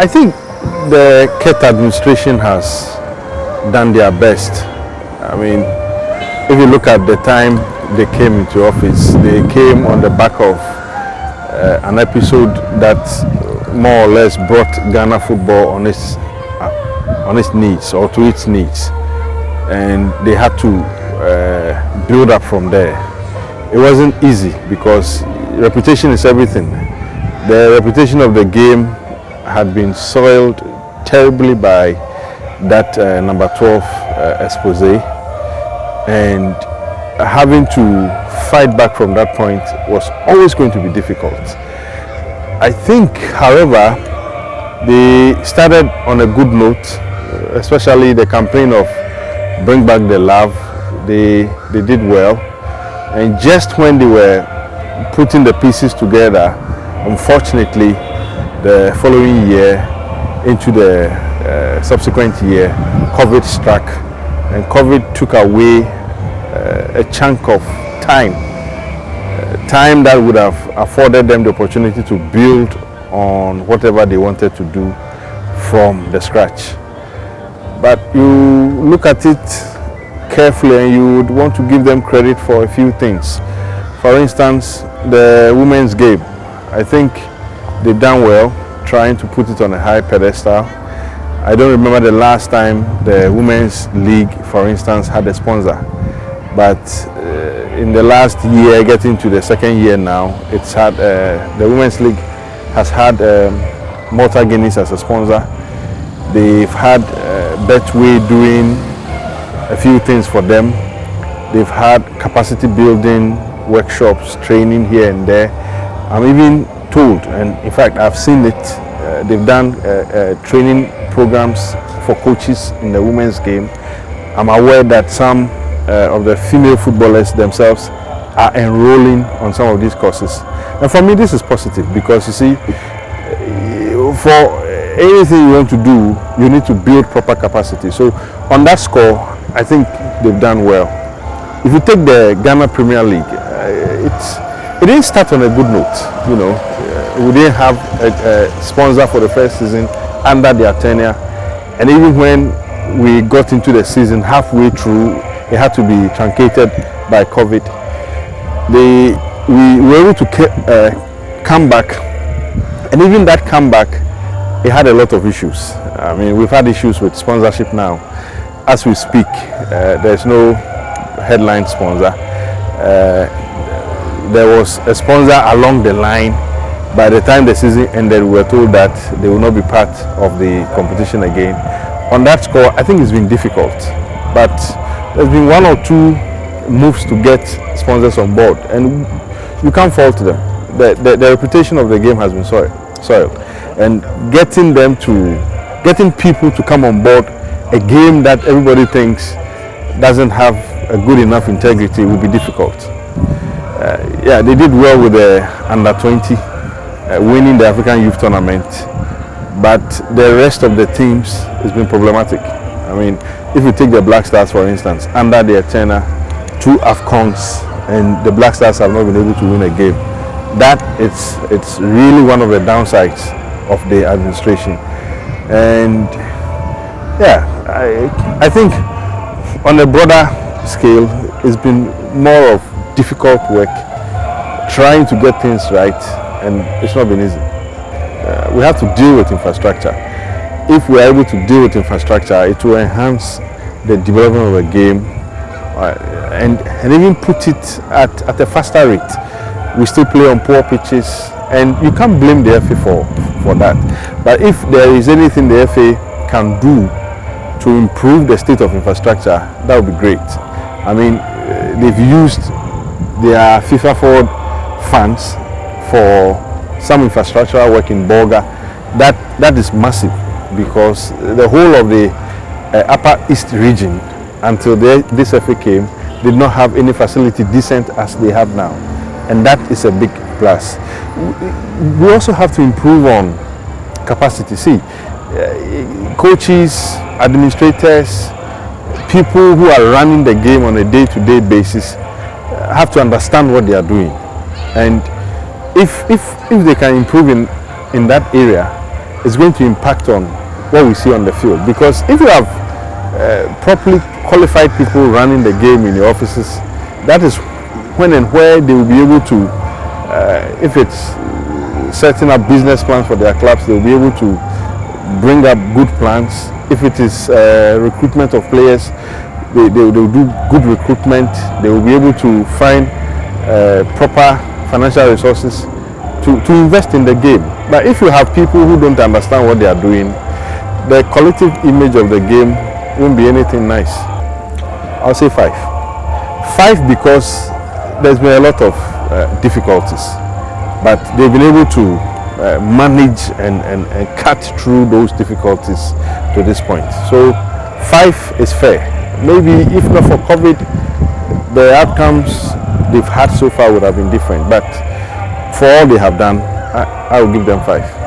I think the Kurt administration has done their best. I mean, if you look at the time they came into office, they came on the back of an episode that more or less brought Ghana football on its knees, or to its knees, and they had to build up from there. It wasn't easy because reputation is everything. The reputation of the game had been soiled terribly by that number 12 expose, and having to fight back from that point was always going to be difficult. I think, however, they started on a good note, especially the campaign of Bring Back the Love. They did well, and just when they were putting the pieces together, unfortunately, the following year into the subsequent year, COVID struck, and COVID took away a chunk of time that would have afforded them the opportunity to build on whatever they wanted to do from the scratch. But you look at it carefully and you would want to give them credit for a few things. For instance, the women's game. I think they've done well trying to put it on a high pedestal. I don't remember the last time the Women's League, for instance, had a sponsor. But in the last year, getting to the second year now, it's had the Women's League has had Malta Guinness as a sponsor. They've had Betway doing a few things for them. They've had capacity building workshops, training here and there. I'm even told, and in fact I've seen it, they've done training programs for coaches in the women's game. I'm aware that some of the female footballers themselves are enrolling on some of these courses. And for me this is positive because you see, for anything you want to do, you need to build proper capacity. So on that score, I think they've done well. If you take the Ghana Premier League, it didn't start on a good note. You know, we didn't have a sponsor for the first season under their tenure, and even when we got into the season halfway through, it had to be truncated by COVID. We were able to come back, and even that comeback, it had a lot of issues. I mean, we've had issues with sponsorship now. As we speak, there's no headline sponsor. There was a sponsor along the line. By the time the season ended, we were told that they will not be part of the competition again. On that score, I think it's been difficult, but there's been one or two moves to get sponsors on board, and you can't fault them. The reputation of the game has been soiled, and getting people to come on board a game that everybody thinks doesn't have a good enough integrity will be difficult. Yeah, they did well with the under 20, winning the African Youth Tournament, but the rest of the teams has been problematic. I mean, if you take the Black Stars for instance, under their tenure, 2 AFCONs, and the Black Stars have not been able to win a game. It's really one of the downsides of the administration. And yeah, I think on a broader scale, it's been more of difficult work trying to get things right, and it's not been easy. We have to deal with infrastructure. If we are able to deal with infrastructure, it will enhance the development of a game and even put it at a faster rate. We still play on poor pitches, and you can't blame the FA for that. But if there is anything the FA can do to improve the state of infrastructure, that would be great. I mean, they've used their FIFA Forward funds for some infrastructural work in Bolga. That is massive, because the whole of the Upper East region, until this FA came, did not have any facility decent as they have now, and that is a big plus. We also have to improve on capacity. See, coaches, administrators, people who are running the game on a day-to-day basis have to understand what they are doing, and if they can improve in that area, is going to impact on what we see on the field. Because if you have properly qualified people running the game in your offices, that is when and where they will be able to, if it's setting up business plans for their clubs, they will be able to bring up good plans. If it is recruitment of players, they will do good recruitment. They will be able to find proper financial resources to invest in the game. But if you have people who don't understand what they are doing, the collective image of the game won't be anything nice. I'll say 5. 5 because there's been a lot of difficulties, but they've been able to manage and cut through those difficulties to this point. So 5 is fair. Maybe if not for COVID, the outcomes they've had so far would have been different, but for all they have done, I will give them 5.